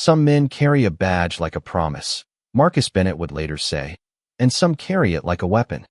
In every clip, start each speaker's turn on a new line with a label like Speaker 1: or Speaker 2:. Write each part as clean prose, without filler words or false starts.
Speaker 1: Some men carry a badge like a promise, Marcus Bennett would later say, and some carry it like a weapon.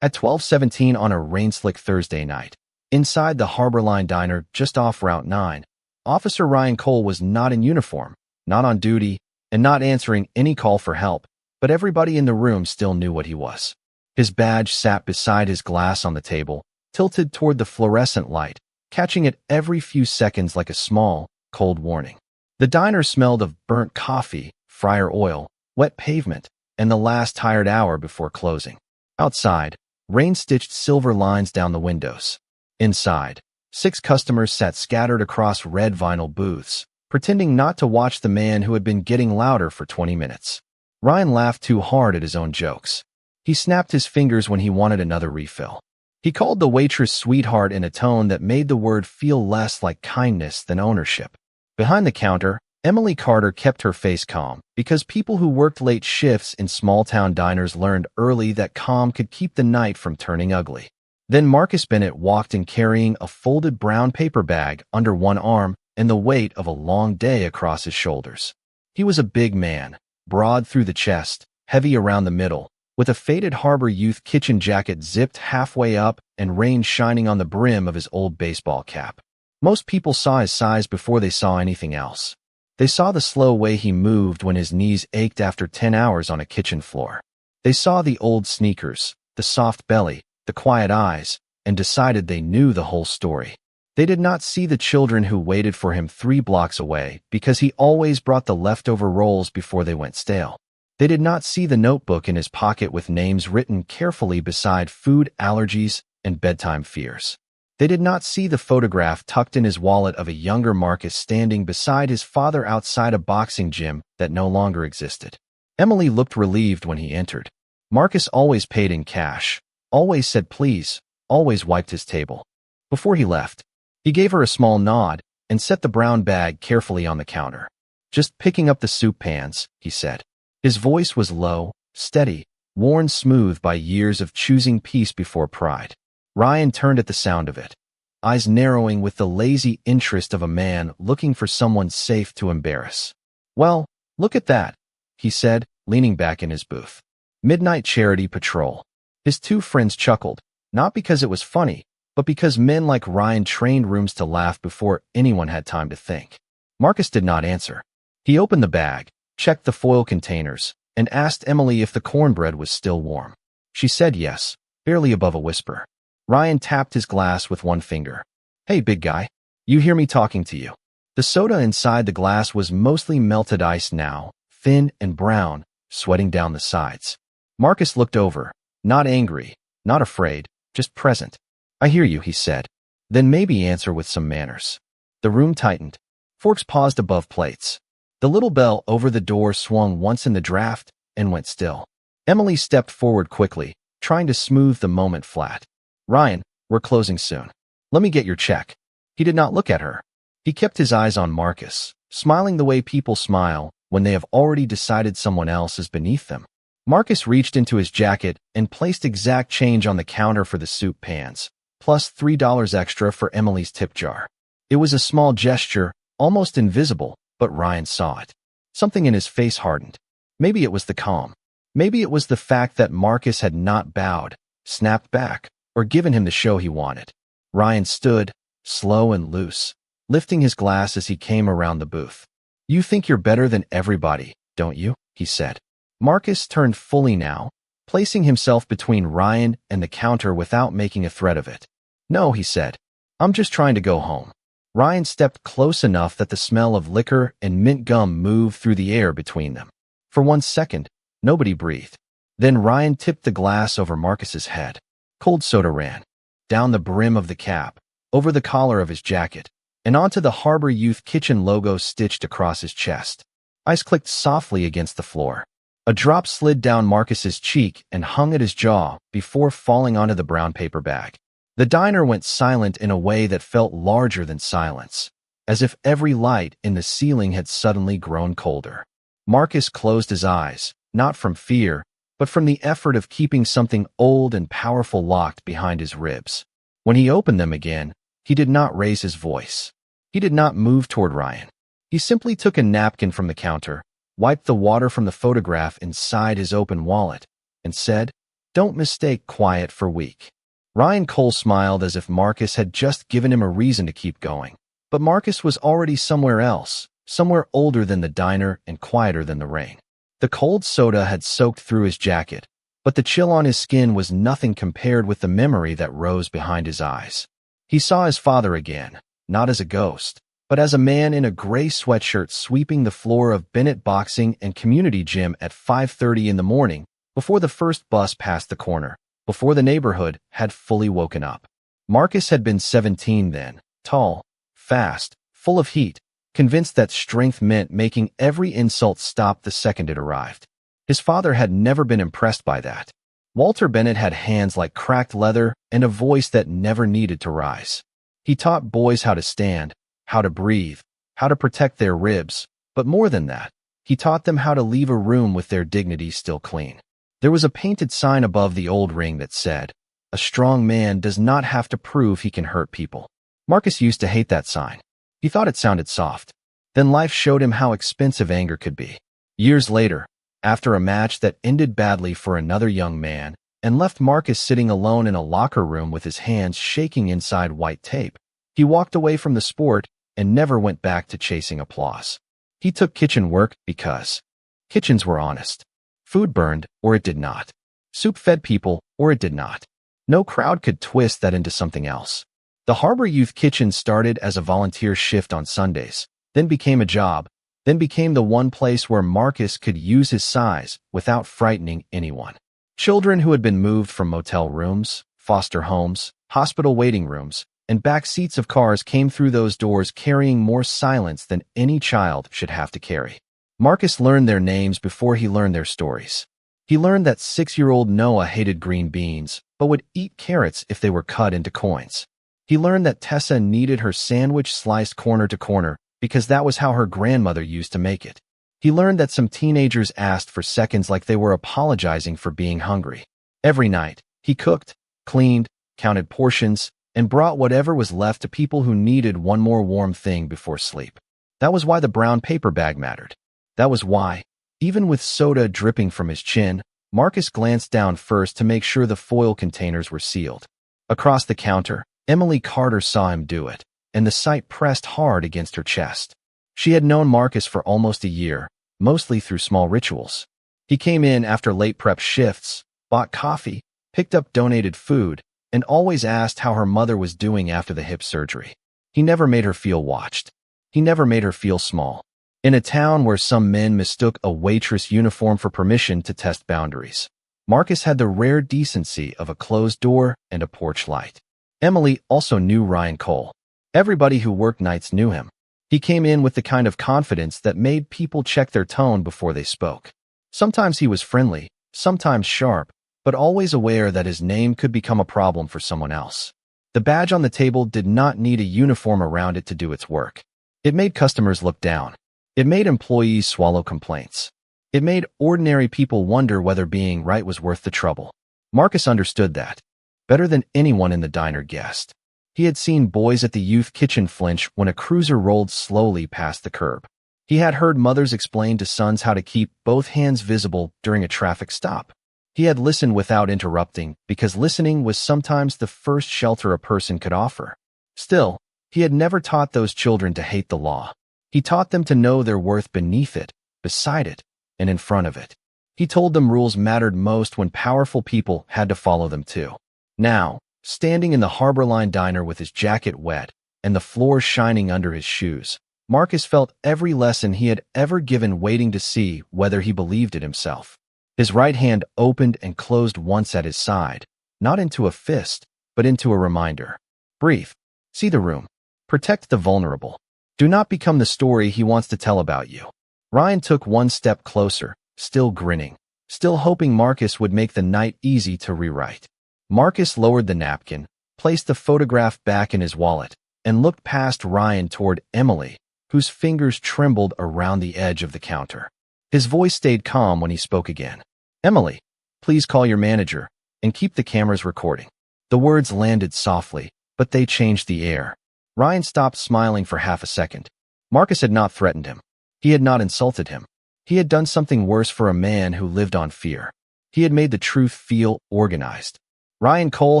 Speaker 1: At 12:17 on a rain-slick Thursday night, inside the Harborline Diner just off Route 9, Officer Ryan Cole was not in uniform, not on duty, and not answering any call for help, but everybody in the room still knew what he was. His badge sat beside his glass on the table, tilted toward the fluorescent light, catching it every few seconds like a small, cold warning. The diner smelled of burnt coffee, fryer oil, wet pavement, and the last tired hour before closing. Outside, rain stitched silver lines down the windows. Inside, 6 customers sat scattered across red vinyl booths, pretending not to watch the man who had been getting louder for 20 minutes. Ryan laughed too hard at his own jokes. He snapped his fingers when he wanted another refill. He called the waitress sweetheart in a tone that made the word feel less like kindness than ownership. Behind the counter, Emily Carter kept her face calm, because people who worked late shifts in small-town diners learned early that calm could keep the night from turning ugly. Then Marcus Bennett walked in carrying a folded brown paper bag under one arm and the weight of a long day across his shoulders. He was a big man, broad through the chest, heavy around the middle, with a faded Harbor Youth kitchen jacket zipped halfway up and rain shining on the brim of his old baseball cap. Most people saw his size before they saw anything else. They saw the slow way he moved when his knees ached after 10 hours on a kitchen floor. They saw the old sneakers, the soft belly, the quiet eyes, and decided they knew the whole story. They did not see the children who waited for him 3 blocks away because he always brought the leftover rolls before they went stale. They did not see the notebook in his pocket with names written carefully beside food allergies and bedtime fears. They did not see the photograph tucked in his wallet of a younger Marcus standing beside his father outside a boxing gym that no longer existed. Emily looked relieved when he entered. Marcus always paid in cash, always said please, always wiped his table. Before he left, he gave her a small nod and set the brown bag carefully on the counter. "Just picking up the soup pans," he said. His voice was low, steady, worn smooth by years of choosing peace before pride. Ryan turned at the sound of it, eyes narrowing with the lazy interest of a man looking for someone safe to embarrass. "Well, look at that," he said, leaning back in his booth. "Midnight Charity Patrol." His 2 friends chuckled, not because it was funny, but because men like Ryan trained rooms to laugh before anyone had time to think. Marcus did not answer. He opened the bag, checked the foil containers, and asked Emily if the cornbread was still warm. She said yes, barely above a whisper. Ryan tapped his glass with one finger. "Hey, big guy, you hear me talking to you?" The soda inside the glass was mostly melted ice now, thin and brown, sweating down the sides. Marcus looked over, not angry, not afraid, just present. "I hear you," he said. "Then maybe answer with some manners." The room tightened. Forks paused above plates. The little bell over the door swung once in the draft and went still. Emily stepped forward quickly, trying to smooth the moment flat. "Ryan, we're closing soon. Let me get your check." He did not look at her. He kept his eyes on Marcus, smiling the way people smile when they have already decided someone else is beneath them. Marcus reached into his jacket and placed exact change on the counter for the soup pans, plus $3 extra for Emily's tip jar. It was a small gesture, almost invisible, but Ryan saw it. Something in his face hardened. Maybe it was the calm. Maybe it was the fact that Marcus had not bowed, snapped back, or given him the show he wanted. Ryan stood, slow and loose, lifting his glass as he came around the booth. "You think you're better than everybody, don't you?" he said. Marcus turned fully now, placing himself between Ryan and the counter without making a threat of it. "No," he said. "I'm just trying to go home." Ryan stepped close enough that the smell of liquor and mint gum moved through the air between them. For 1 second, nobody breathed. Then Ryan tipped the glass over Marcus's head. Cold soda ran down the brim of the cap, over the collar of his jacket, and onto the Harbor Youth kitchen logo stitched across his chest. Ice clicked softly against the floor. A drop slid down Marcus's cheek and hung at his jaw before falling onto the brown paper bag. The diner went silent in a way that felt larger than silence, as if every light in the ceiling had suddenly grown colder. Marcus closed his eyes, not from fear, but from the effort of keeping something old and powerful locked behind his ribs. When he opened them again, he did not raise his voice. He did not move toward Ryan. He simply took a napkin from the counter, wiped the water from the photograph inside his open wallet, and said, "Don't mistake quiet for weak." Ryan Cole smiled as if Marcus had just given him a reason to keep going. But Marcus was already somewhere else, somewhere older than the diner and quieter than the rain. The cold soda had soaked through his jacket, but the chill on his skin was nothing compared with the memory that rose behind his eyes. He saw his father again, not as a ghost, but as a man in a gray sweatshirt sweeping the floor of Bennett Boxing and Community Gym at 5:30 in the morning, before the first bus passed the corner, before the neighborhood had fully woken up. Marcus had been 17 then, tall, fast, full of heat, convinced that strength meant making every insult stop the second it arrived. His father had never been impressed by that. Walter Bennett had hands like cracked leather and a voice that never needed to rise. He taught boys how to stand, how to breathe, how to protect their ribs, but more than that, he taught them how to leave a room with their dignity still clean. There was a painted sign above the old ring that said, "A strong man does not have to prove he can hurt people." Marcus used to hate that sign. He thought it sounded soft. Then life showed him how expensive anger could be. Years later, after a match that ended badly for another young man and left Marcus sitting alone in a locker room with his hands shaking inside white tape, he walked away from the sport and never went back to chasing applause. He took kitchen work because kitchens were honest. Food burned, or it did not. Soup fed people, or it did not. No crowd could twist that into something else. The Harbor Youth Kitchen started as a volunteer shift on Sundays, then became a job, then became the one place where Marcus could use his size without frightening anyone. Children who had been moved from motel rooms, foster homes, hospital waiting rooms, and back seats of cars came through those doors carrying more silence than any child should have to carry. Marcus learned their names before he learned their stories. He learned that 6-year-old Noah hated green beans, but would eat carrots if they were cut into coins. He learned that Tessa needed her sandwich sliced corner to corner because that was how her grandmother used to make it. He learned that some teenagers asked for seconds like they were apologizing for being hungry. Every night, he cooked, cleaned, counted portions, and brought whatever was left to people who needed one more warm thing before sleep. That was why the brown paper bag mattered. That was why, even with soda dripping from his chin, Marcus glanced down first to make sure the foil containers were sealed. Across the counter, Emily Carter saw him do it, and the sight pressed hard against her chest. She had known Marcus for almost a year, mostly through small rituals. He came in after late prep shifts, bought coffee, picked up donated food, and always asked how her mother was doing after the hip surgery. He never made her feel watched. He never made her feel small. In a town where some men mistook a waitress uniform for permission to test boundaries, Marcus had the rare decency of a closed door and a porch light. Emily also knew Ryan Cole. Everybody who worked nights knew him. He came in with the kind of confidence that made people check their tone before they spoke. Sometimes he was friendly, sometimes sharp, but always aware that his name could become a problem for someone else. The badge on the table did not need a uniform around it to do its work. It made customers look down. It made employees swallow complaints. It made ordinary people wonder whether being right was worth the trouble. Marcus understood that, better than anyone in the diner guessed. He had seen boys at the youth kitchen flinch when a cruiser rolled slowly past the curb. He had heard mothers explain to sons how to keep both hands visible during a traffic stop. He had listened without interrupting because listening was sometimes the first shelter a person could offer. Still, he had never taught those children to hate the law. He taught them to know their worth beneath it, beside it, and in front of it. He told them rules mattered most when powerful people had to follow them too. Now, standing in the Harbor Line diner with his jacket wet and the floor shining under his shoes, Marcus felt every lesson he had ever given waiting to see whether he believed it himself. His right hand opened and closed once at his side, not into a fist, but into a reminder. Breathe. See the room. Protect the vulnerable. Do not become the story he wants to tell about you. Ryan took one step closer, still grinning, still hoping Marcus would make the night easy to rewrite. Marcus lowered the napkin, placed the photograph back in his wallet, and looked past Ryan toward Emily, whose fingers trembled around the edge of the counter. His voice stayed calm when he spoke again. "Emily, please call your manager and keep the cameras recording." The words landed softly, but they changed the air. Ryan stopped smiling for half a second. Marcus had not threatened him. He had not insulted him. He had done something worse for a man who lived on fear. He had made the truth feel organized. Ryan Cole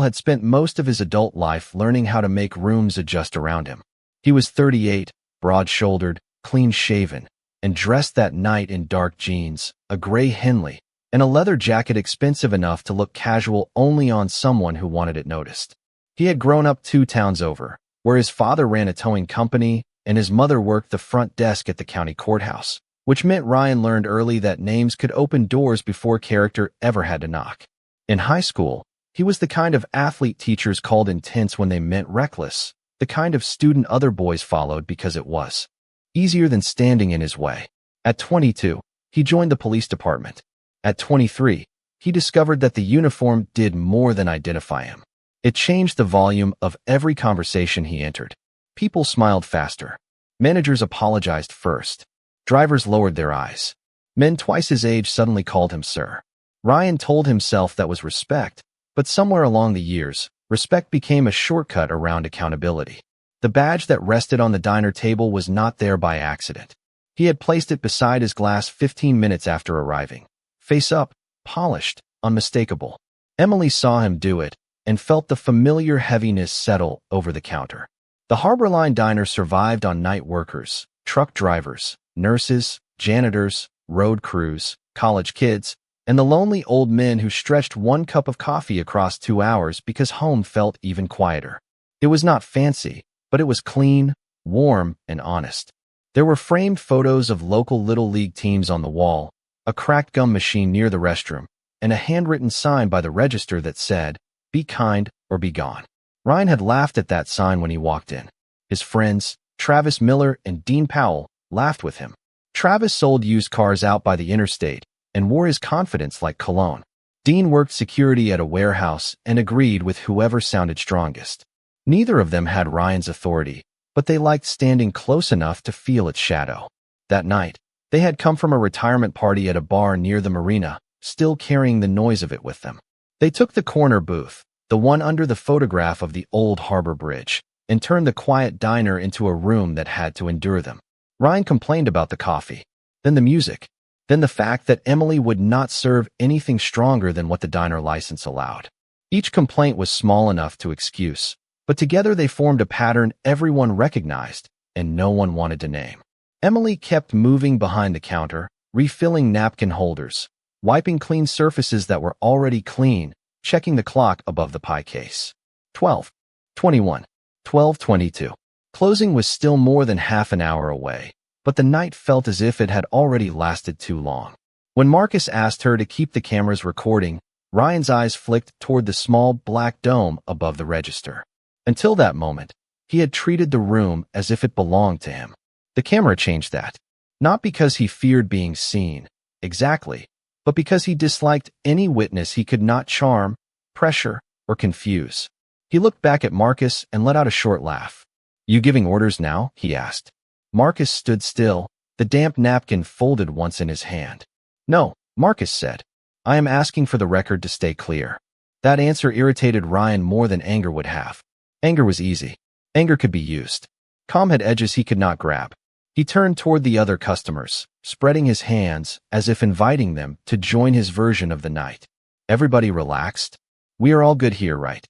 Speaker 1: had spent most of his adult life learning how to make rooms adjust around him. He was 38, broad-shouldered, clean-shaven, and dressed that night in dark jeans, a gray Henley, and a leather jacket expensive enough to look casual only on someone who wanted it noticed. He had grown up 2 towns over, where his father ran a towing company and his mother worked the front desk at the county courthouse, which meant Ryan learned early that names could open doors before character ever had to knock. In high school, he was the kind of athlete teachers called intense when they meant reckless, the kind of student other boys followed because it was easier than standing in his way. At 22, he joined the police department. At 23, he discovered that the uniform did more than identify him. It changed the volume of every conversation he entered. People smiled faster. Managers apologized first. Drivers lowered their eyes. Men twice his age suddenly called him sir. Ryan told himself that was respect, but somewhere along the years, respect became a shortcut around accountability. The badge that rested on the diner table was not there by accident. He had placed it beside his glass 15 minutes after arriving. Face up, polished, unmistakable. Emily saw him do it and felt the familiar heaviness settle over the counter. The Harborline Diner survived on night workers, truck drivers, nurses, janitors, road crews, college kids, and the lonely old men who stretched 1 cup of coffee across 2 hours because home felt even quieter. It was not fancy, but it was clean, warm, and honest. There were framed photos of local Little League teams on the wall, a cracked gum machine near the restroom, and a handwritten sign by the register that said, "Be kind or be gone." Ryan had laughed at that sign when he walked in. His friends, Travis Miller and Dean Powell, laughed with him. Travis sold used cars out by the interstate and wore his confidence like cologne. Dean worked security at a warehouse and agreed with whoever sounded strongest. Neither of them had Ryan's authority, but they liked standing close enough to feel its shadow. That night, they had come from a retirement party at a bar near the marina, still carrying the noise of it with them. They took the corner booth, the one under the photograph of the old harbor bridge, and turned the quiet diner into a room that had to endure them. Ryan complained about the coffee, then the music, then the fact that Emily would not serve anything stronger than what the diner license allowed. Each complaint was small enough to excuse, but together they formed a pattern everyone recognized and no one wanted to name. Emily kept moving behind the counter, refilling napkin holders, wiping clean surfaces that were already clean, checking the clock above the pie case. 12:21, 12:22. Closing was still more than half an hour away, but the night felt as if it had already lasted too long. When Marcus asked her to keep the cameras recording, Ryan's eyes flicked toward the small black dome above the register. Until that moment, he had treated the room as if it belonged to him. The camera changed that. Not because he feared being seen, exactly, but because he disliked any witness he could not charm, pressure, or confuse. He looked back at Marcus and let out a short laugh. "You giving orders now?" he asked. Marcus stood still, the damp napkin folded once in his hand. "No," Marcus said. "I am asking for the record to stay clear." That answer irritated Ryan more than anger would have. Anger was easy. Anger could be used. Calm had edges he could not grab. He turned toward the other customers, spreading his hands as if inviting them to join his version of the night. "Everybody relaxed? We are all good here, right?"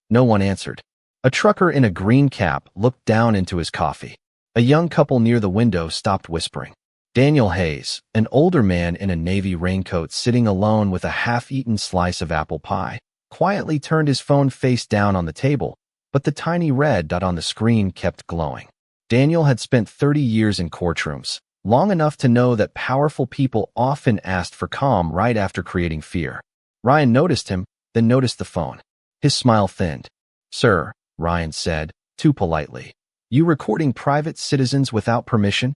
Speaker 1: No one answered. A trucker in a green cap looked down into his coffee. A young couple near the window stopped whispering. Daniel Hayes, an older man in a navy raincoat sitting alone with a half-eaten slice of apple pie, quietly turned his phone face down on the table, but the tiny red dot on the screen kept glowing. Daniel had spent 30 years in courtrooms, long enough to know that powerful people often asked for calm right after creating fear. Ryan noticed him, then noticed the phone. His smile thinned. "Sir," Ryan said, too politely, "you recording private citizens without permission?"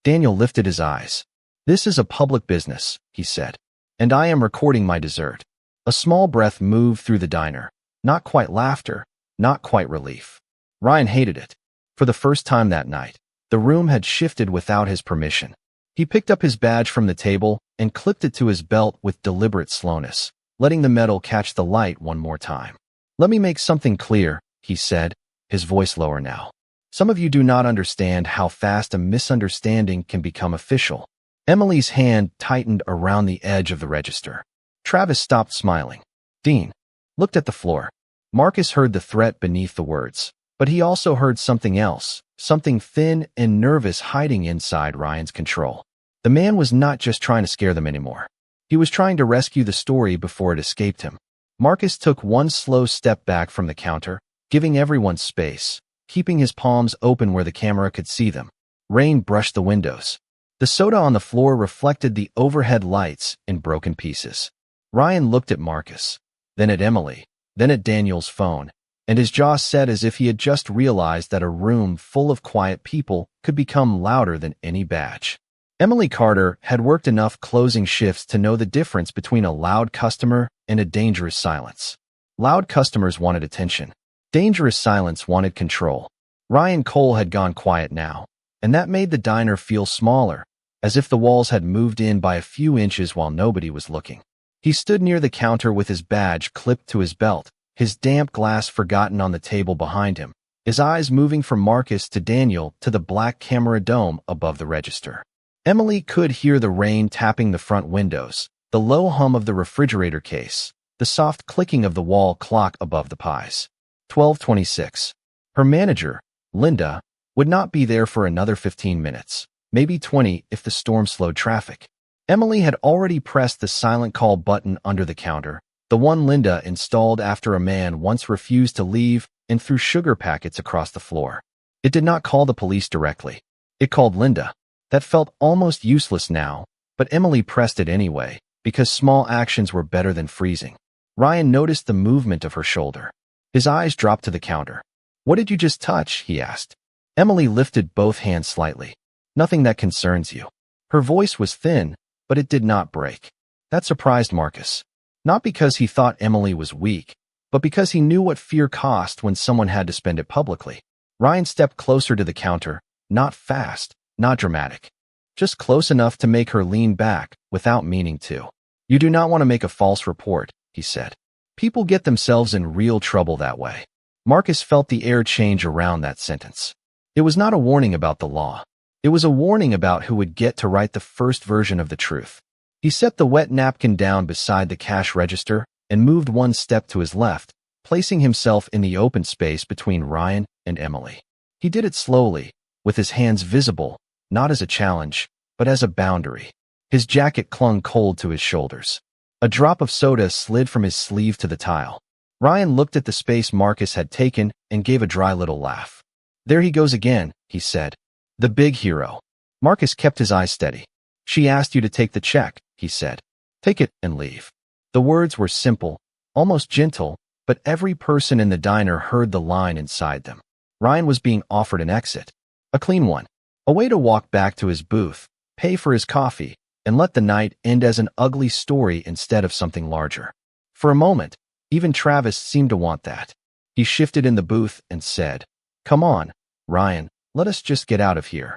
Speaker 1: Daniel lifted his eyes. "This is a public business," he said, "and I am recording my dessert." A small breath moved through the diner. Not quite laughter, not quite relief. Ryan hated it. For the first time that night, the room had shifted without his permission. He picked up his badge from the table and clipped it to his belt with deliberate slowness, letting the metal catch the light one more time. "Let me make something clear," he said, his voice lower now. Some of you do not understand how fast a misunderstanding can become official. Emily's hand tightened around the edge of the register. Travis stopped smiling. Dean looked at the floor. Marcus heard the threat beneath the words, but he also heard something else, something thin and nervous hiding inside Ryan's control. The man was not just trying to scare them anymore. He was trying to rescue the story before it escaped him. Marcus took one slow step back from the counter, giving everyone space, keeping his palms open where the camera could see them. Rain brushed the windows. The soda on the floor reflected the overhead lights in broken pieces. Ryan looked at Marcus, then at Emily, then at Daniel's phone, and his jaw set as if he had just realized that a room full of quiet people could become louder than any badge. Emily Carter had worked enough closing shifts to know the difference between a loud customer and a dangerous silence. Loud customers wanted attention. Dangerous silence wanted control. Ryan Cole had gone quiet now, and that made the diner feel smaller, as if the walls had moved in by a few inches while nobody was looking. He stood near the counter with his badge clipped to his belt, his damp glass forgotten on the table behind him, his eyes moving from Marcus to Daniel to the black camera dome above the register. Emily could hear the rain tapping the front windows, the low hum of the refrigerator case, the soft clicking of the wall clock above the pies. 12:26. Her manager, Linda, would not be there for another 15 minutes, maybe 20 if the storm slowed traffic. Emily had already pressed the silent call button under the counter, the one Linda installed after a man once refused to leave and threw sugar packets across the floor. It did not call the police directly. It called Linda. That felt almost useless now, but Emily pressed it anyway, because small actions were better than freezing. Ryan noticed the movement of her shoulder. His eyes dropped to the counter. "What did you just touch?" he asked. Emily lifted both hands slightly. "Nothing that concerns you." Her voice was thin, but it did not break. That surprised Marcus. Not because he thought Emily was weak, but because he knew what fear cost when someone had to spend it publicly. Ryan stepped closer to the counter, not fast, not dramatic. Just close enough to make her lean back without meaning to. "You do not want to make a false report," he said. "People get themselves in real trouble that way." Marcus felt the air change around that sentence. It was not a warning about the law. It was a warning about who would get to write the first version of the truth. He set the wet napkin down beside the cash register and moved one step to his left, placing himself in the open space between Ryan and Emily. He did it slowly, with his hands visible, not as a challenge, but as a boundary. His jacket clung cold to his shoulders. A drop of soda slid from his sleeve to the tile. Ryan looked at the space Marcus had taken and gave a dry little laugh. "There he goes again," he said. "The big hero." Marcus kept his eyes steady. "She asked you to take the check," he said. "Take it and leave." The words were simple, almost gentle, but every person in the diner heard the line inside them. Ryan was being offered an exit. A clean one. A way to walk back to his booth, pay for his coffee, and let the night end as an ugly story instead of something larger. For a moment, even Travis seemed to want that. He shifted in the booth and said, "Come on, Ryan, let us just get out of here."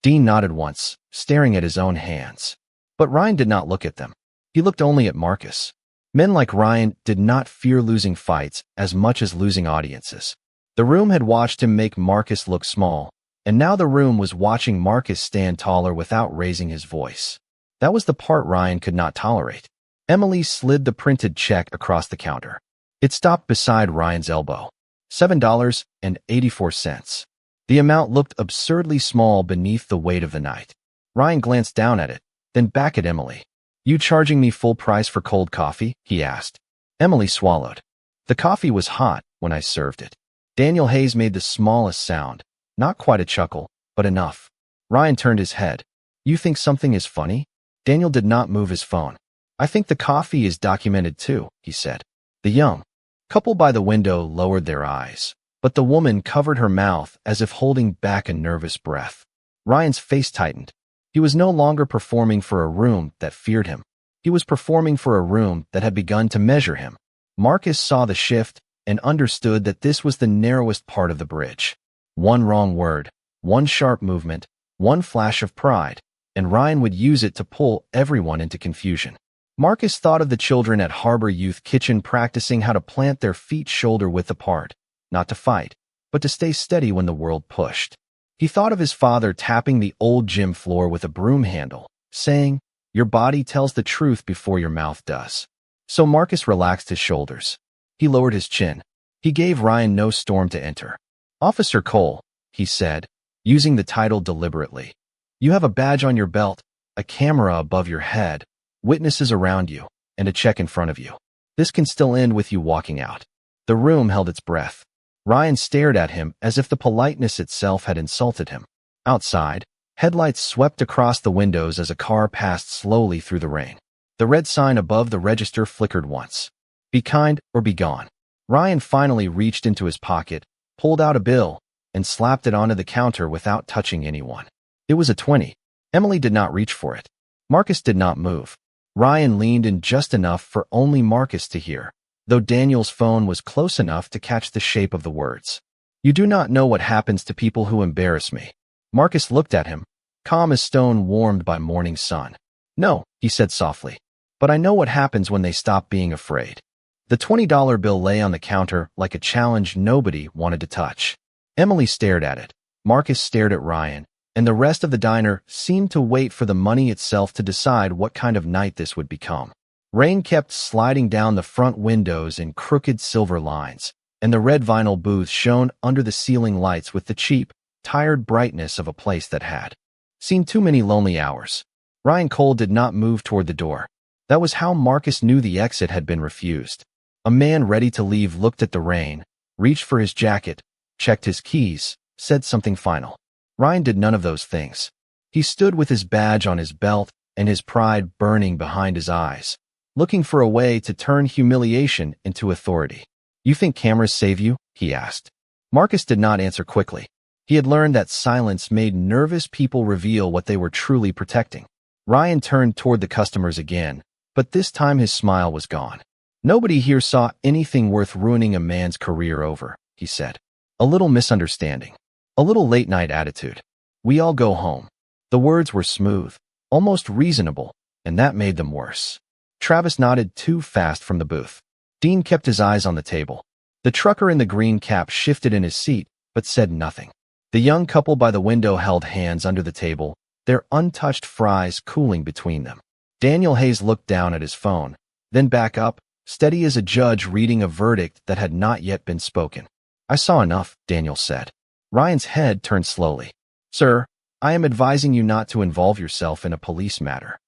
Speaker 1: Dean nodded once, staring at his own hands. But Ryan did not look at them. He looked only at Marcus. Men like Ryan did not fear losing fights as much as losing audiences. The room had watched him make Marcus look small, and now the room was watching Marcus stand taller without raising his voice. That was the part Ryan could not tolerate. Emily slid the printed check across the counter. It stopped beside Ryan's elbow. $7.84. The amount looked absurdly small beneath the weight of the night. Ryan glanced down at it, then back at Emily. "You charging me full price for cold coffee?" he asked. Emily swallowed. "The coffee was hot when I served it." Daniel Hayes made the smallest sound. Not quite a chuckle, but enough. Ryan turned his head. "You think something is funny?" Daniel did not move his phone. "I think the coffee is documented too," he said. The young couple by the window lowered their eyes, but the woman covered her mouth as if holding back a nervous breath. Ryan's face tightened. He was no longer performing for a room that feared him. He was performing for a room that had begun to measure him. Marcus saw the shift and understood that this was the narrowest part of the bridge. One wrong word, one sharp movement, one flash of pride, and Ryan would use it to pull everyone into confusion. Marcus thought of the children at Harbor Youth Kitchen practicing how to plant their feet shoulder-width apart, not to fight, but to stay steady when the world pushed. He thought of his father tapping the old gym floor with a broom handle, saying, "Your body tells the truth before your mouth does." So Marcus relaxed his shoulders. He lowered his chin. He gave Ryan no storm to enter. "Officer Cole," he said, using the title deliberately. "You have a badge on your belt, a camera above your head, witnesses around you, and a check in front of you. This can still end with you walking out." The room held its breath. Ryan stared at him as if the politeness itself had insulted him. Outside, headlights swept across the windows as a car passed slowly through the rain. The red sign above the register flickered once. "Be kind or be gone." Ryan finally reached into his pocket, pulled out a bill, and slapped it onto the counter without touching anyone. It was a 20. Emily did not reach for it. Marcus did not move. Ryan leaned in just enough for only Marcus to hear, though Daniel's phone was close enough to catch the shape of the words. "You do not know what happens to people who embarrass me." Marcus looked at him, calm as stone warmed by morning sun. "No," he said softly, "but I know what happens when they stop being afraid." The $20 bill lay on the counter like a challenge nobody wanted to touch. Emily stared at it. Marcus stared at Ryan, and the rest of the diner seemed to wait for the money itself to decide what kind of night this would become. Rain kept sliding down the front windows in crooked silver lines, and the red vinyl booth shone under the ceiling lights with the cheap, tired brightness of a place that had seen too many lonely hours. Ryan Cole did not move toward the door. That was how Marcus knew the exit had been refused. A man ready to leave looked at the rain, reached for his jacket, checked his keys, said something final. Ryan did none of those things. He stood with his badge on his belt and his pride burning behind his eyes, looking for a way to turn humiliation into authority. "You think cameras save you?" he asked. Marcus did not answer quickly. He had learned that silence made nervous people reveal what they were truly protecting. Ryan turned toward the customers again, but this time his smile was gone. "Nobody here saw anything worth ruining a man's career over," he said. "A little misunderstanding. A little late-night attitude. We all go home." The words were smooth, almost reasonable, and that made them worse. Travis nodded too fast from the booth. Dean kept his eyes on the table. The trucker in the green cap shifted in his seat, but said nothing. The young couple by the window held hands under the table, their untouched fries cooling between them. Daniel Hayes looked down at his phone, then back up, steady as a judge reading a verdict that had not yet been spoken. "I saw enough," Daniel said. Ryan's head turned slowly. "Sir, I am advising you not to involve yourself in a police matter."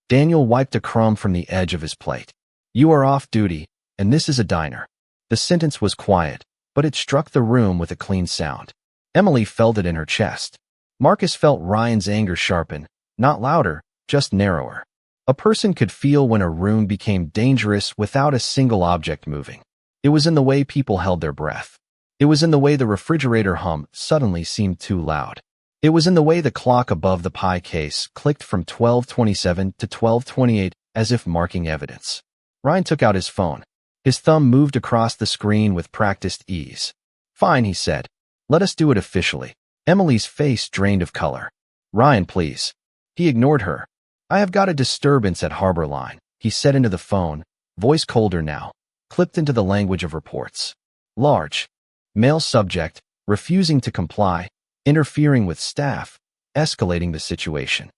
Speaker 1: Daniel wiped a crumb from the edge of his plate. "You are off duty, and this is a diner." The sentence was quiet, but it struck the room with a clean sound. Emily felt it in her chest. Marcus felt Ryan's anger sharpen, not louder, just narrower. A person could feel when a room became dangerous without a single object moving. It was in the way people held their breath. It was in the way the refrigerator hum suddenly seemed too loud. It was in the way the clock above the pie case clicked from 12:27 to 12:28 as if marking evidence. Ryan took out his phone. His thumb moved across the screen with practiced ease. "Fine," he said. "Let us do it officially." Emily's face drained of color. "Ryan, please." He ignored her. "I have got a disturbance at Harbor Line," he said into the phone, voice colder now, clipped into the language of reports. Large. Male subject, refusing to comply, interfering with staff, escalating the situation.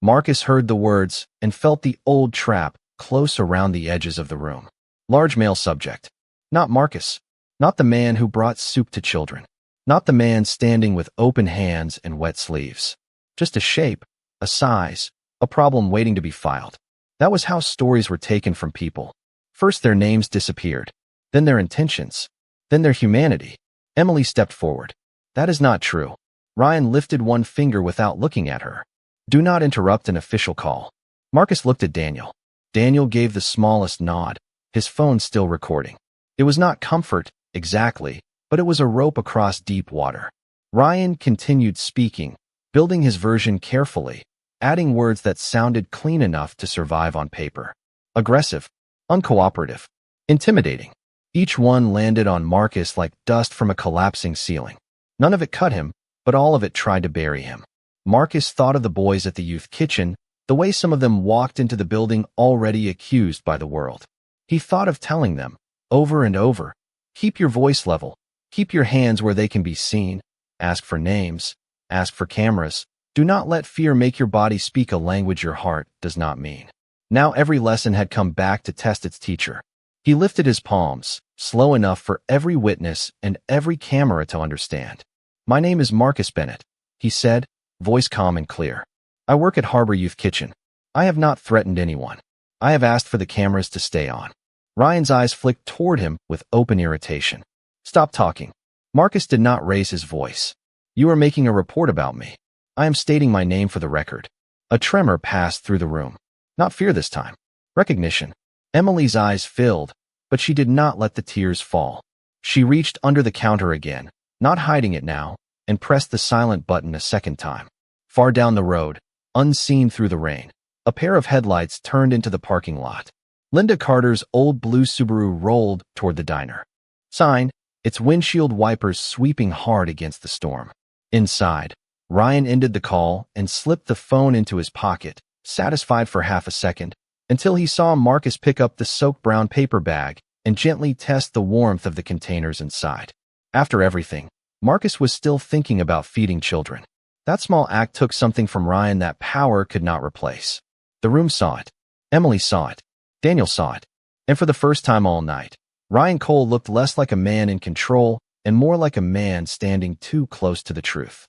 Speaker 1: Marcus heard the words and felt the old trap close around the edges of the room. Large male subject. Not Marcus. Not the man who brought soup to children. Not the man standing with open hands and wet sleeves. Just a shape, a size, a problem waiting to be filed. That was how stories were taken from people. First their names disappeared, then their intentions, then their humanity. Emily stepped forward. "That is not true." Ryan lifted one finger without looking at her. "Do not interrupt an official call." Marcus looked at Daniel. Daniel gave the smallest nod, his phone still recording. It was not comfort, exactly, but it was a rope across deep water. Ryan continued speaking, building his version carefully, adding words that sounded clean enough to survive on paper. Aggressive, uncooperative, intimidating. Each one landed on Marcus like dust from a collapsing ceiling. None of it cut him, but all of it tried to bury him. Marcus thought of the boys at the youth kitchen, the way some of them walked into the building already accused by the world. He thought of telling them, over and over, "Keep your voice level. Keep your hands where they can be seen. Ask for names. Ask for cameras. Do not let fear make your body speak a language your heart does not mean. Now every lesson had come back to test its teacher. He lifted his palms, slow enough for every witness and every camera to understand. My name is Marcus Bennett, he said, voice calm and clear. I work at Harbor Youth Kitchen. I have not threatened anyone. I have asked for the cameras to stay on. Ryan's eyes flicked toward him with open irritation. Stop talking. Marcus did not raise his voice. You are making a report about me. I am stating my name for the record. A tremor passed through the room. Not fear this time. Recognition. Emily's eyes filled, but she did not let the tears fall. She reached under the counter again, not hiding it now, and pressed the silent button a second time. Far down the road, unseen through the rain, a pair of headlights turned into the parking lot. Linda Carter's old blue Subaru rolled toward the diner. Sign, its windshield wipers sweeping hard against the storm. Inside, Ryan ended the call and slipped the phone into his pocket, satisfied for half a second, until he saw Marcus pick up the soaked brown paper bag and gently test the warmth of the containers inside. After everything, Marcus was still thinking about feeding children. That small act took something from Ryan that power could not replace. The room saw it. Emily saw it. Daniel saw it. And for the first time all night, Ryan Cole looked less like a man in control and more like a man standing too close to the truth.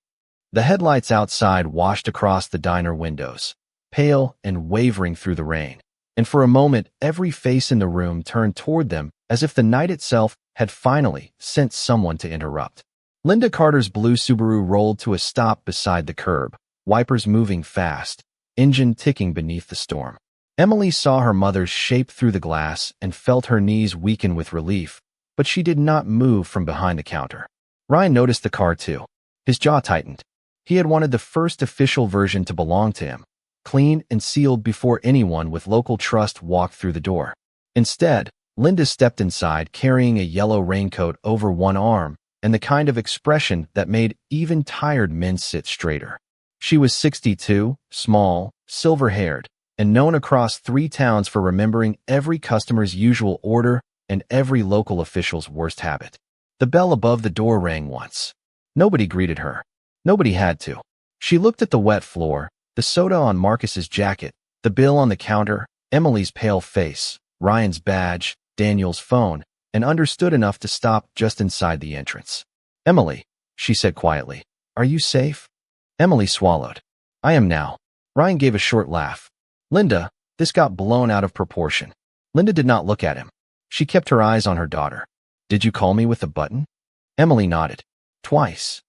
Speaker 1: The headlights outside washed across the diner windows, pale and wavering through the rain, and for a moment every face in the room turned toward them as if the night itself had finally sent someone to interrupt. Linda Carter's blue Subaru rolled to a stop beside the curb, wipers moving fast, engine ticking beneath the storm. Emily saw her mother's shape through the glass and felt her knees weaken with relief, but she did not move from behind the counter. Ryan noticed the car too. His jaw tightened. He had wanted the first official version to belong to him, clean and sealed before anyone with local trust walked through the door. Instead, Linda stepped inside carrying a yellow raincoat over one arm and the kind of expression that made even tired men sit straighter. She was 62, small, silver-haired, and known across 3 towns for remembering every customer's usual order and every local official's worst habit. The bell above the door rang once. Nobody greeted her. Nobody had to. She looked at the wet floor, the soda on Marcus's jacket, the bill on the counter, Emily's pale face, Ryan's badge, Daniel's phone, and understood enough to stop just inside the entrance. Emily, she said quietly, are you safe? Emily swallowed. I am now. Ryan gave a short laugh. Linda, this got blown out of proportion. Linda did not look at him. She kept her eyes on her daughter. Did you call me with a button? Emily nodded. Twice.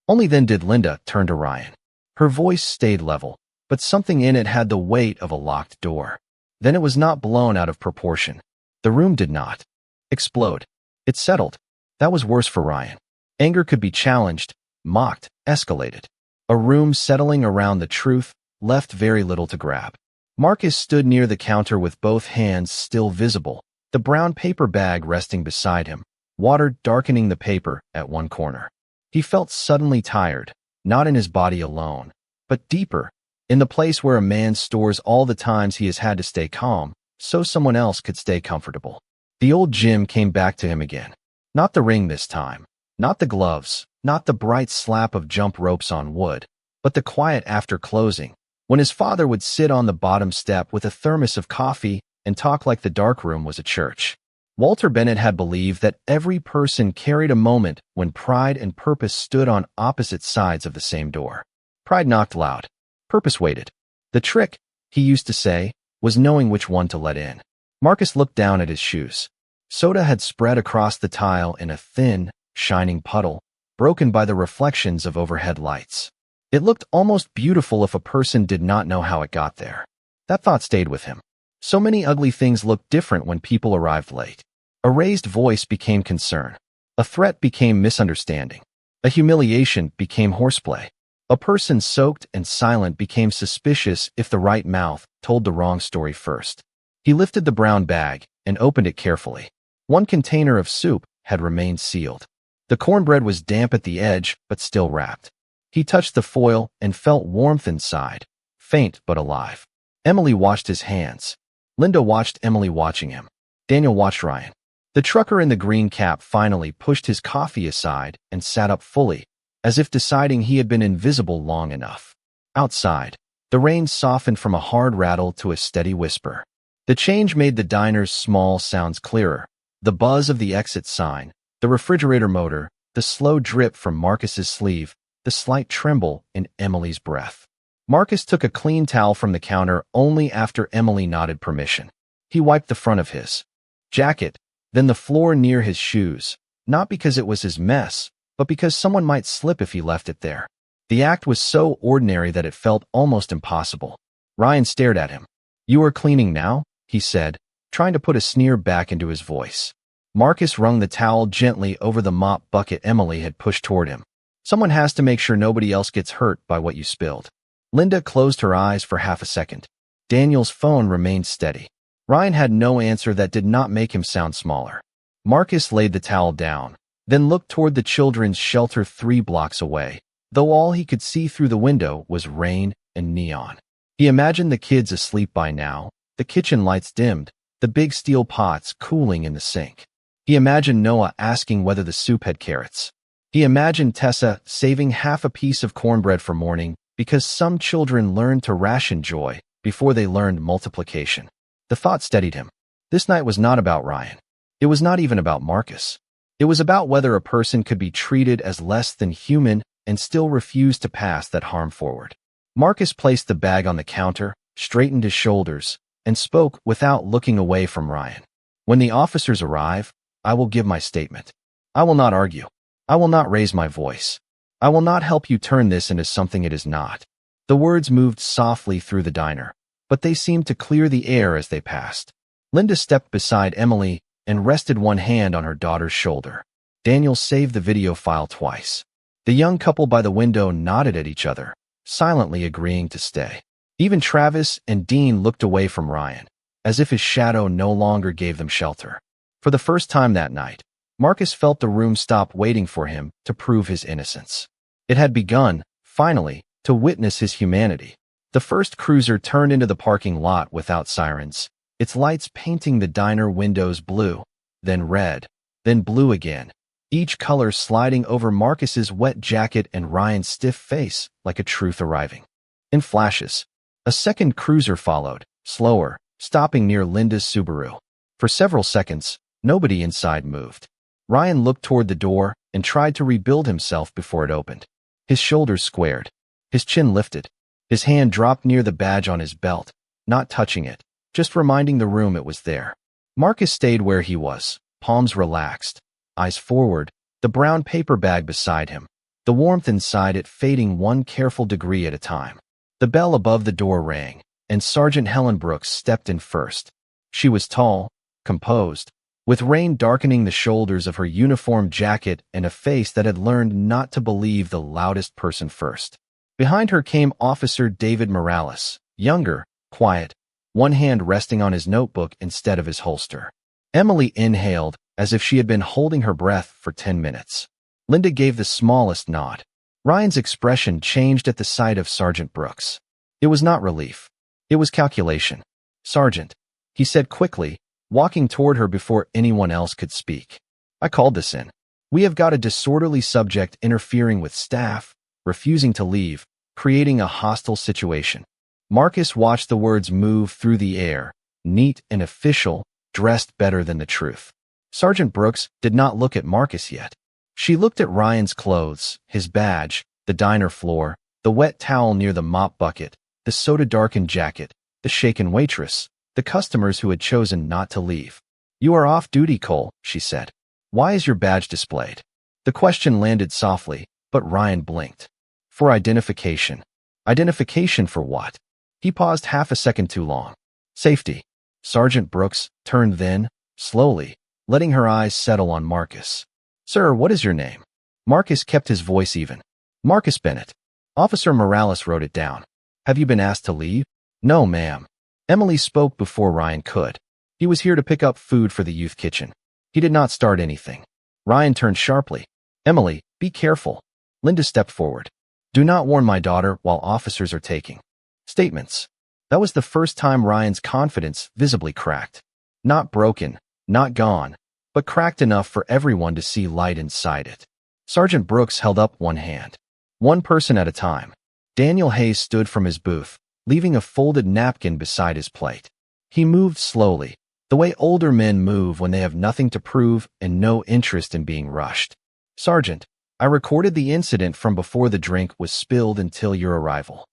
Speaker 1: Only then did Linda turn to Ryan. Her voice stayed level, but something in it had the weight of a locked door. Then it was not blown out of proportion. The room did not explode. It settled. That was worse for Ryan. Anger could be challenged, mocked, escalated. A room settling around the truth left very little to grab. Marcus stood near the counter with both hands still visible, the brown paper bag resting beside him, water darkening the paper at one corner. He felt suddenly tired, not in his body alone, but deeper, in the place where a man stores all the times he has had to stay calm, so someone else could stay comfortable. The old gym came back to him again. Not the ring this time, not the gloves, not the bright slap of jump ropes on wood, but the quiet after closing, when his father would sit on the bottom step with a thermos of coffee and talk like the darkroom was a church. Walter Bennett had believed that every person carried a moment when pride and purpose stood on opposite sides of the same door. Pride knocked loud. Purpose waited. The trick, he used to say, was knowing which one to let in. Marcus looked down at his shoes. Soda had spread across the tile in a thin, shining puddle, broken by the reflections of overhead lights. It looked almost beautiful if a person did not know how it got there. That thought stayed with him. So many ugly things looked different when people arrived late. A raised voice became concern. A threat became misunderstanding. A humiliation became horseplay. A person soaked and silent became suspicious if the right mouth told the wrong story first. He lifted the brown bag and opened it carefully. One container of soup had remained sealed. The cornbread was damp at the edge, but still wrapped. He touched the foil and felt warmth inside, faint but alive. Emily washed his hands. Linda watched Emily watching him. Daniel watched Ryan. The trucker in the green cap finally pushed his coffee aside and sat up fully, as if deciding he had been invisible long enough. Outside, the rain softened from a hard rattle to a steady whisper. The change made the diner's small sounds clearer. The buzz of the exit sign, the refrigerator motor, the slow drip from Marcus's sleeve, the slight tremble in Emily's breath. Marcus took a clean towel from the counter only after Emily nodded permission. He wiped the front of his jacket, then the floor near his shoes, not because it was his mess, but because someone might slip if he left it there. The act was so ordinary that it felt almost impossible. Ryan stared at him. "You are cleaning now?" he said, trying to put a sneer back into his voice. Marcus wrung the towel gently over the mop bucket Emily had pushed toward him. "Someone has to make sure nobody else gets hurt by what you spilled." Linda closed her eyes for half a second. Daniel's phone remained steady. Ryan had no answer that did not make him sound smaller. Marcus laid the towel down, then looked toward the children's shelter 3 blocks away, though all he could see through the window was rain and neon. He imagined the kids asleep by now, the kitchen lights dimmed, the big steel pots cooling in the sink. He imagined Noah asking whether the soup had carrots. He imagined Tessa saving half a piece of cornbread for morning because some children learned to ration joy before they learned multiplication. The thought steadied him. This night was not about Ryan. It was not even about Marcus. It was about whether a person could be treated as less than human and still refuse to pass that harm forward. Marcus placed the bag on the counter, straightened his shoulders, and spoke without looking away from Ryan. "When the officers arrive, I will give my statement. I will not argue. I will not raise my voice. I will not help you turn this into something it is not." The words moved softly through the diner, but they seemed to clear the air as they passed. Linda stepped beside Emily and rested one hand on her daughter's shoulder. Daniel saved the video file twice. The young couple by the window nodded at each other, silently agreeing to stay. Even Travis and Dean looked away from Ryan, as if his shadow no longer gave them shelter. For the first time that night, Marcus felt the room stop waiting for him to prove his innocence. It had begun, finally, to witness his humanity. The first cruiser turned into the parking lot without sirens, its lights painting the diner windows blue, then red, then blue again, each color sliding over Marcus's wet jacket and Ryan's stiff face like a truth arriving. In flashes, a second cruiser followed, slower, stopping near Linda's Subaru. For several seconds, nobody inside moved. Ryan looked toward the door and tried to rebuild himself before it opened. His shoulders squared, his chin lifted, his hand dropped near the badge on his belt, not touching it, just reminding the room it was there. Marcus stayed where he was, palms relaxed, eyes forward, the brown paper bag beside him, the warmth inside it fading one careful degree at a time. The bell above the door rang, and Sergeant Helen Brooks stepped in first. She was tall, composed, with rain darkening the shoulders of her uniform jacket and a face that had learned not to believe the loudest person first. Behind her came Officer David Morales, younger, quiet, one hand resting on his notebook instead of his holster. Emily inhaled as if she had been holding her breath for 10 minutes. Linda gave the smallest nod. Ryan's expression changed at the sight of Sergeant Brooks. It was not relief. It was calculation. "Sergeant," he said quickly, walking toward her before anyone else could speak. "I called this in. We have got a disorderly subject interfering with staff, refusing to leave, creating a hostile situation." Marcus watched the words move through the air, neat and official, dressed better than the truth. Sergeant Brooks did not look at Marcus yet. She looked at Ryan's clothes, his badge, the diner floor, the wet towel near the mop bucket, the soda-darkened jacket, the shaken waitress, the customers who had chosen not to leave. "You are off duty, Cole," she said. "Why is your badge displayed?" The question landed softly, but Ryan blinked. "For identification." Identification for what? He paused half a second too long. "Safety." Sergeant Brooks turned then, slowly, letting her eyes settle on Marcus. "Sir, what is your name?" Marcus kept his voice even. "Marcus Bennett." Officer Morales wrote it down. "Have you been asked to leave?" "No, ma'am." Emily spoke before Ryan could. "He was here to pick up food for the youth kitchen. He did not start anything." Ryan turned sharply. "Emily, be careful." Linda stepped forward. "Do not warn my daughter while officers are taking statements." That was the first time Ryan's confidence visibly cracked. Not broken, not gone, but cracked enough for everyone to see light inside it. Sergeant Brooks held up one hand. One person at a time. Daniel Hayes stood from his booth, leaving a folded napkin beside his plate. He moved slowly, the way older men move when they have nothing to prove and no interest in being rushed. Sergeant, I recorded the incident from before the drink was spilled until your arrival.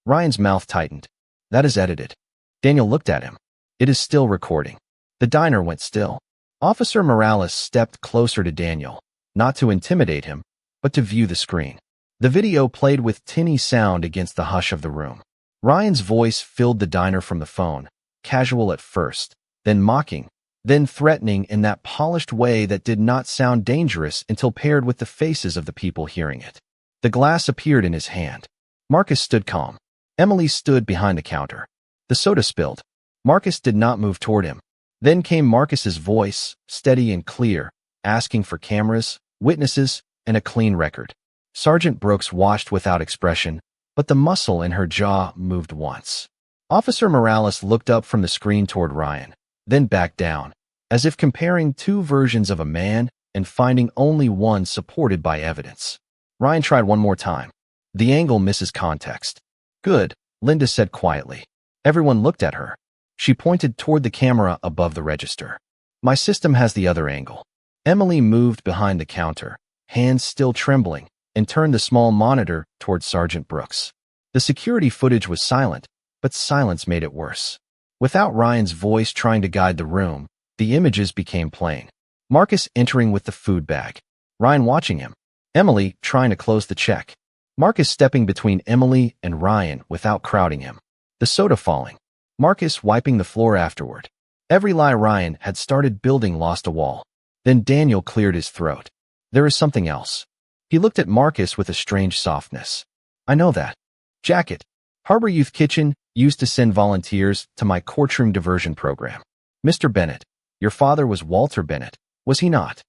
Speaker 1: Ryan's mouth tightened. That is edited. Daniel looked at him. It is still recording. The diner went still. Officer Morales stepped closer to Daniel, not to intimidate him, but to view the screen. The video played with tinny sound against the hush of the room. Ryan's voice filled the diner from the phone, casual at first, then mocking, then threatening in that polished way that did not sound dangerous until paired with the faces of the people hearing it. The glass appeared in his hand. Marcus stood calm. Emily stood behind the counter. The soda spilled. Marcus did not move toward him. Then came Marcus's voice, steady and clear, asking for cameras, witnesses, and a clean record. Sergeant Brooks watched without expression, but the muscle in her jaw moved once. Officer Morales looked up from the screen toward Ryan, then back down, as if comparing two versions of a man and finding only one supported by evidence. Ryan tried one more time. The angle misses context. Good, Linda said quietly. Everyone looked at her. She pointed toward the camera above the register. My system has the other angle. Emily moved behind the counter, hands still trembling, and turned the small monitor toward Sergeant Brooks. The security footage was silent, but silence made it worse. Without Ryan's voice trying to guide the room, the images became plain. Marcus entering with the food bag. Ryan watching him. Emily trying to close the check. Marcus stepping between Emily and Ryan without crowding him. The soda falling. Marcus wiping the floor afterward. Every lie Ryan had started building lost a wall. Then Daniel cleared his throat. There is something else. He looked at Marcus with a strange softness. I know that. Jacket. Harbor Youth Kitchen used to send volunteers to my courtroom diversion program. Mr. Bennett, your father was Walter Bennett, was he not?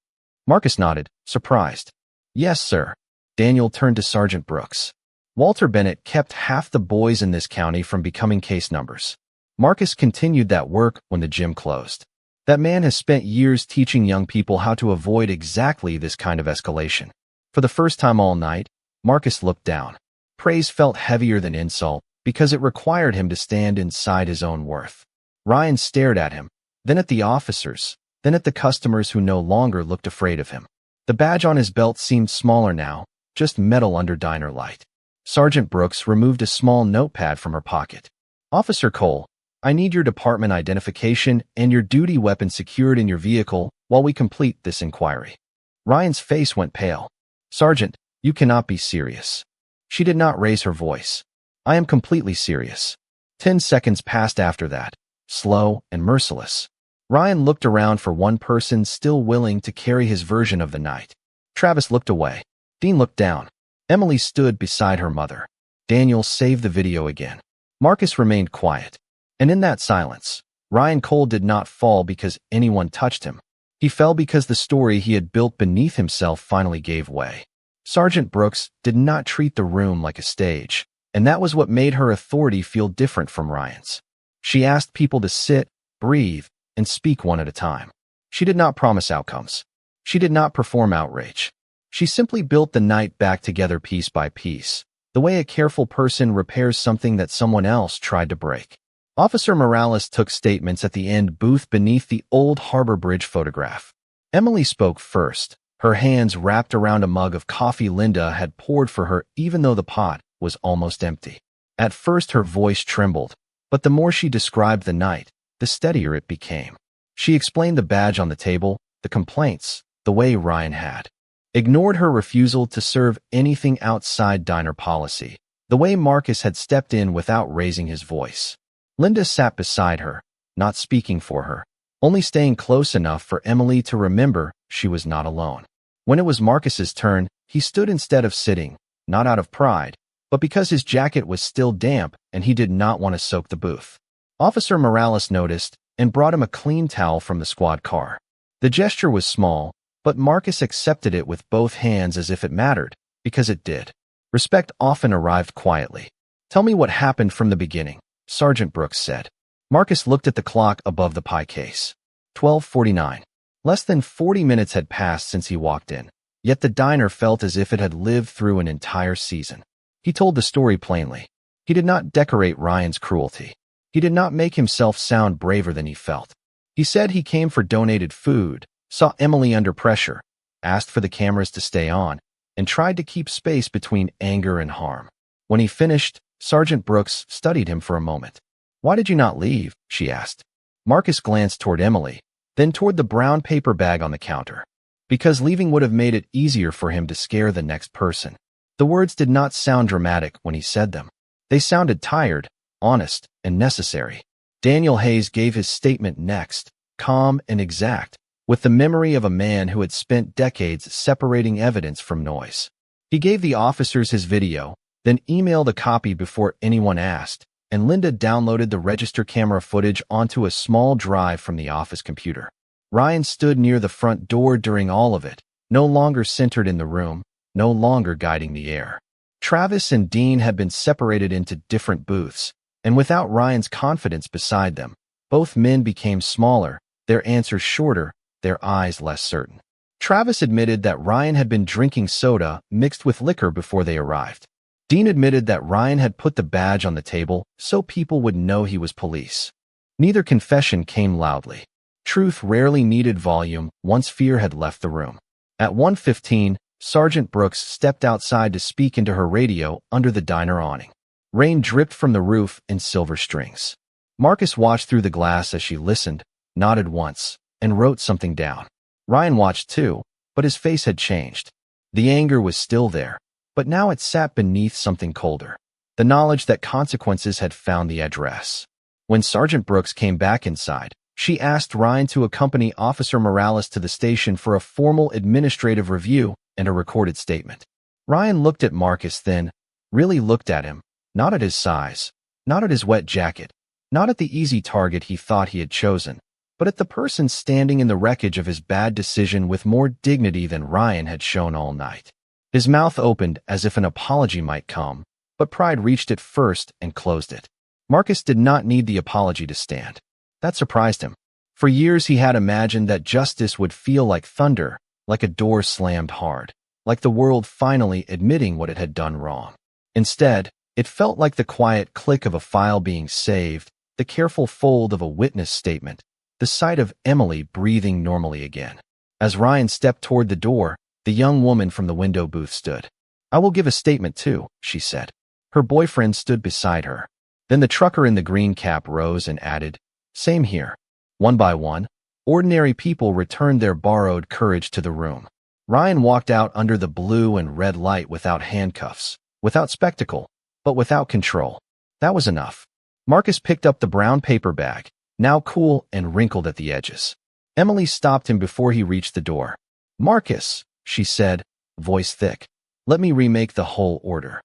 Speaker 1: Marcus nodded, surprised. Yes, sir. Daniel turned to Sergeant Brooks. Walter Bennett kept half the boys in this county from becoming case numbers. Marcus continued that work when the gym closed. That man has spent years teaching young people how to avoid exactly this kind of escalation. For the first time all night, Marcus looked down. Praise felt heavier than insult because it required him to stand inside his own worth. Ryan stared at him, then at the officers, then at the customers who no longer looked afraid of him. The badge on his belt seemed smaller now, just metal under diner light. Sergeant Brooks removed a small notepad from her pocket. Officer Cole, I need your department identification and your duty weapon secured in your vehicle while we complete this inquiry. Ryan's face went pale. Sergeant, you cannot be serious. She did not raise her voice. I am completely serious. 10 seconds passed after that, slow and merciless. Ryan looked around for one person still willing to carry his version of the night. Travis looked away. Dean looked down. Emily stood beside her mother. Daniel saved the video again. Marcus remained quiet. And in that silence, Ryan Cole did not fall because anyone touched him. He fell because the story he had built beneath himself finally gave way. Sergeant Brooks did not treat the room like a stage, and that was what made her authority feel different from Ryan's. She asked people to sit, breathe, and speak one at a time. She did not promise outcomes. She did not perform outrage. She simply built the night back together piece by piece, the way a careful person repairs something that someone else tried to break. Officer Morales took statements at the end booth beneath the old Harbor Bridge photograph. Emily spoke first, her hands wrapped around a mug of coffee Linda had poured for her even though the pot was almost empty. At first her voice trembled, but the more she described the night, the steadier it became. She explained the badge on the table, the complaints, the way Ryan had ignored her refusal to serve anything outside diner policy, the way Marcus had stepped in without raising his voice. Linda sat beside her, not speaking for her, only staying close enough for Emily to remember she was not alone. When it was Marcus's turn, he stood instead of sitting, not out of pride, but because his jacket was still damp and he did not want to soak the booth. Officer Morales noticed and brought him a clean towel from the squad car. The gesture was small, but Marcus accepted it with both hands as if it mattered, because it did. Respect often arrived quietly. Tell me what happened from the beginning, Sergeant Brooks said. Marcus looked at the clock above the pie case. 12:49. Less than 40 minutes had passed since he walked in, yet the diner felt as if it had lived through an entire season. He told the story plainly. He did not decorate Ryan's cruelty. He did not make himself sound braver than he felt. He said he came for donated food, saw Emily under pressure, asked for the cameras to stay on, and tried to keep space between anger and harm. When he finished, Sergeant Brooks studied him for a moment. "Why did you not leave?" she asked. Marcus glanced toward Emily, then toward the brown paper bag on the counter. Because leaving would have made it easier for him to scare the next person. The words did not sound dramatic when he said them. They sounded tired, honest, and necessary. Daniel Hayes gave his statement next, calm and exact, with the memory of a man who had spent decades separating evidence from noise. He gave the officers his video, then emailed a copy before anyone asked, and Linda downloaded the register camera footage onto a small drive from the office computer. Ryan stood near the front door during all of it, no longer centered in the room, no longer guiding the air. Travis and Dean had been separated into different booths, and without Ryan's confidence beside them, both men became smaller, their answers shorter, their eyes less certain. Travis admitted that Ryan had been drinking soda mixed with liquor before they arrived. Dean admitted that Ryan had put the badge on the table so people would know he was police. Neither confession came loudly. Truth rarely needed volume once fear had left the room. At 1:15, Sergeant Brooks stepped outside to speak into her radio under the diner awning. Rain dripped from the roof in silver strings. Marcus watched through the glass as she listened, nodded once, and wrote something down. Ryan watched too, but his face had changed. The anger was still there, but now it sat beneath something colder. The knowledge that consequences had found the address. When Sergeant Brooks came back inside, she asked Ryan to accompany Officer Morales to the station for a formal administrative review and a recorded statement. Ryan looked at Marcus then, really looked at him, not at his size, not at his wet jacket, not at the easy target he thought he had chosen, but at the person standing in the wreckage of his bad decision with more dignity than Ryan had shown all night. His mouth opened as if an apology might come, but pride reached it first and closed it. Marcus did not need the apology to stand. That surprised him. For years he had imagined that justice would feel like thunder, like a door slammed hard, like the world finally admitting what it had done wrong. Instead, it felt like the quiet click of a file being saved, the careful fold of a witness statement, the sight of Emily breathing normally again. As Ryan stepped toward the door, the young woman from the window booth stood. "I will give a statement too," she said. Her boyfriend stood beside her. Then the trucker in the green cap rose and added, "Same here." One by one, ordinary people returned their borrowed courage to the room. Ryan walked out under the blue and red light without handcuffs, without spectacle, but without control. That was enough. Marcus picked up the brown paper bag, now cool and wrinkled at the edges. Emily stopped him before he reached the door. "Marcus," she said, voice thick, "let me remake the whole order."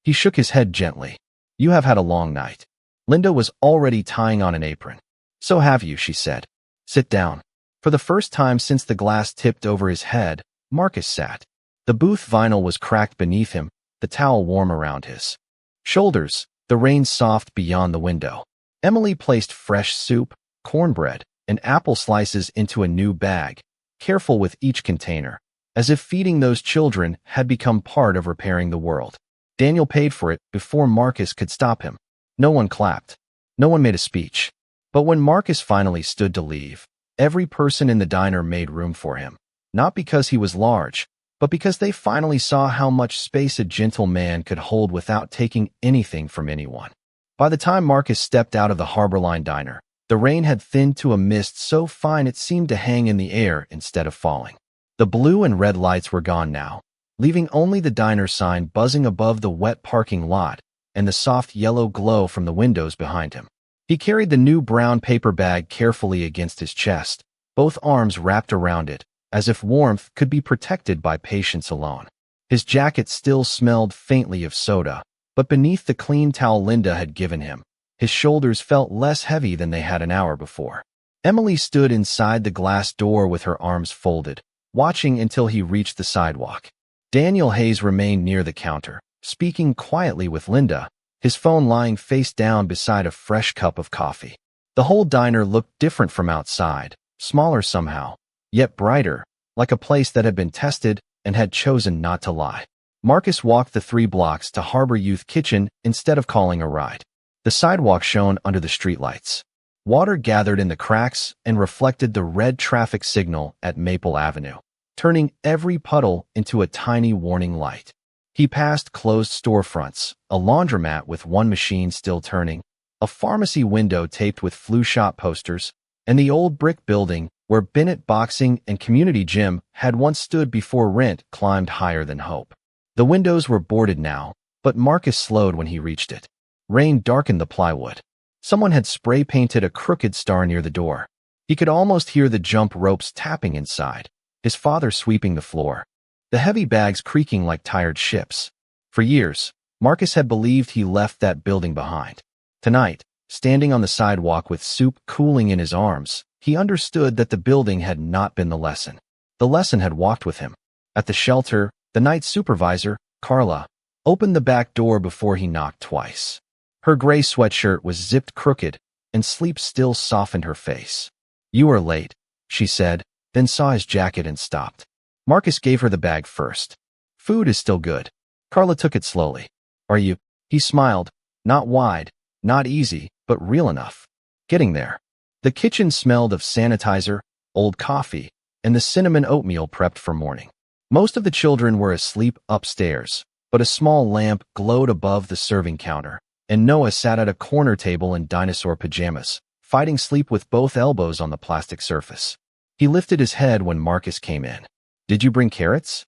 Speaker 1: He shook his head gently. "You have had a long night." Linda was already tying on an apron. "So have you," she said. "Sit down." For the first time since the glass tipped over his head, Marcus sat. The booth vinyl was cracked beneath him, the towel warm around his shoulders, the rain soft beyond the window. Emily placed fresh soup, cornbread, and apple slices into a new bag, careful with each container, as if feeding those children had become part of repairing the world. Daniel paid for it before Marcus could stop him. No one clapped. No one made a speech. But when Marcus finally stood to leave, every person in the diner made room for him. Not because he was large, but because they finally saw how much space a gentle man could hold without taking anything from anyone. By the time Marcus stepped out of the Harborline diner, the rain had thinned to a mist so fine it seemed to hang in the air instead of falling. The blue and red lights were gone now, leaving only the diner sign buzzing above the wet parking lot and the soft yellow glow from the windows behind him. He carried the new brown paper bag carefully against his chest, both arms wrapped around it, as if warmth could be protected by patience alone. His jacket still smelled faintly of soda, but beneath the clean towel Linda had given him, his shoulders felt less heavy than they had an hour before. Emily stood inside the glass door with her arms folded, watching until he reached the sidewalk. Daniel Hayes remained near the counter, speaking quietly with Linda, his phone lying face down beside a fresh cup of coffee. The whole diner looked different from outside, smaller somehow, yet brighter, like a place that had been tested and had chosen not to lie. Marcus walked the 3 blocks to Harbor Youth Kitchen instead of calling a ride. The sidewalk shone under the streetlights. Water gathered in the cracks and reflected the red traffic signal at Maple Avenue, turning every puddle into a tiny warning light. He passed closed storefronts, a laundromat with one machine still turning, a pharmacy window taped with flu shot posters, and the old brick building where Bennett Boxing and Community Gym had once stood before rent climbed higher than hope. The windows were boarded now, but Marcus slowed when he reached it. Rain darkened the plywood. Someone had spray-painted a crooked star near the door. He could almost hear the jump ropes tapping inside, his father sweeping the floor, the heavy bags creaking like tired ships. For years, Marcus had believed he left that building behind. Tonight, standing on the sidewalk with soup cooling in his arms, he understood that the building had not been the lesson. The lesson had walked with him. At the shelter, the night supervisor, Carla, opened the back door before he knocked twice. Her gray sweatshirt was zipped crooked, and sleep still softened her face. "You are late," she said, then saw his jacket and stopped. Marcus gave her the bag first. "Food is still good." Carla took it slowly. "Are you?" He smiled, not wide, not easy, but real enough. Getting there. The kitchen smelled of sanitizer, old coffee, and the cinnamon oatmeal prepped for morning. Most of the children were asleep upstairs, but a small lamp glowed above the serving counter, and Noah sat at a corner table in dinosaur pajamas, fighting sleep with both elbows on the plastic surface. He lifted his head when Marcus came in. "Did you bring carrots?"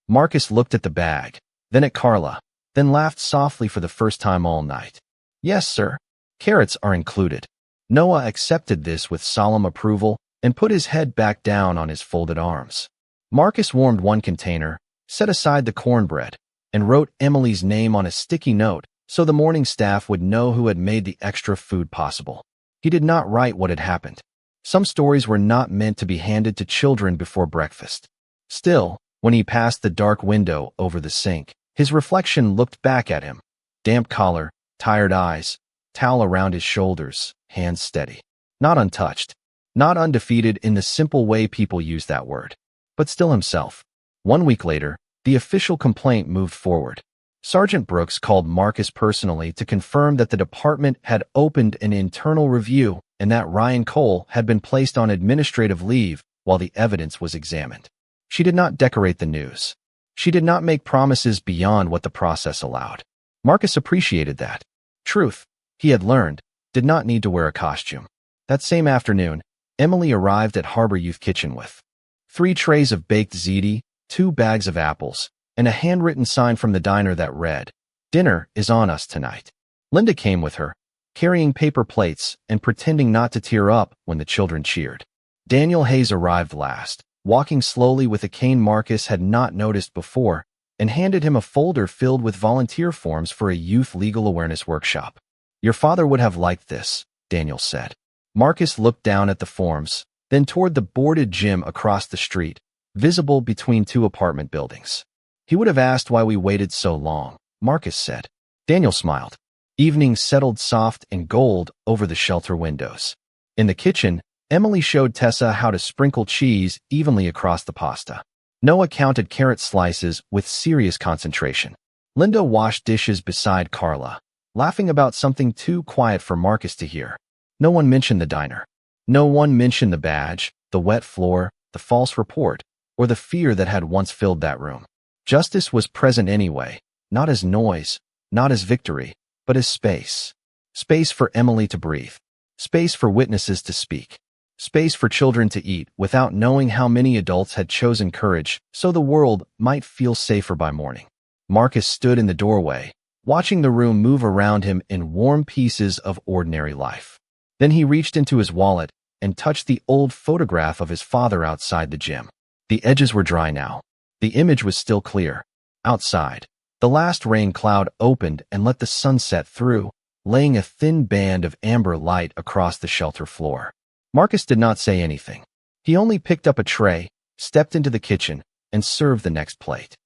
Speaker 1: Marcus looked at the bag, then at Carla, then laughed softly for the first time all night. "Yes, sir. Carrots are included." Noah accepted this with solemn approval and put his head back down on his folded arms. Marcus warmed one container, set aside the cornbread, and wrote Emily's name on a sticky note so the morning staff would know who had made the extra food possible. He did not write what had happened. Some stories were not meant to be handed to children before breakfast. Still, when he passed the dark window over the sink, his reflection looked back at him. Damp collar, tired eyes, towel around his shoulders, hands steady. Not untouched. Not undefeated in the simple way people use that word. But still himself. 1 week later, the official complaint moved forward. Sergeant Brooks called Marcus personally to confirm that the department had opened an internal review and that Ryan Cole had been placed on administrative leave while the evidence was examined. She did not decorate the news. She did not make promises beyond what the process allowed. Marcus appreciated that. Truth, he had learned, did not need to wear a costume. That same afternoon, Emily arrived at Harbor Youth Kitchen with 3 trays of baked ziti, 2 bags of apples, and a handwritten sign from the diner that read, "Dinner is on us tonight." Linda came with her, carrying paper plates and pretending not to tear up when the children cheered. Daniel Hayes arrived last, walking slowly with a cane Marcus had not noticed before, and handed him a folder filled with volunteer forms for a youth legal awareness workshop. "Your father would have liked this," Daniel said. Marcus looked down at the forms, then toward the boarded gym across the street, visible between 2 apartment buildings. "He would have asked why we waited so long," Marcus said. Daniel smiled. Evening settled soft and gold over the shelter windows. In the kitchen, Emily showed Tessa how to sprinkle cheese evenly across the pasta. Noah counted carrot slices with serious concentration. Linda washed dishes beside Carla, laughing about something too quiet for Marcus to hear. No one mentioned the diner. No one mentioned the badge, the wet floor, the false report, or the fear that had once filled that room. Justice was present anyway, not as noise, not as victory, but as space. Space for Emily to breathe. Space for witnesses to speak. Space for children to eat without knowing how many adults had chosen courage so the world might feel safer by morning. Marcus stood in the doorway, watching the room move around him in warm pieces of ordinary life. Then he reached into his wallet and touched the old photograph of his father outside the gym. The edges were dry now. The image was still clear. Outside, the last rain cloud opened and let the sunset through, laying a thin band of amber light across the shelter floor. Marcus did not say anything. He only picked up a tray, stepped into the kitchen, and served the next plate.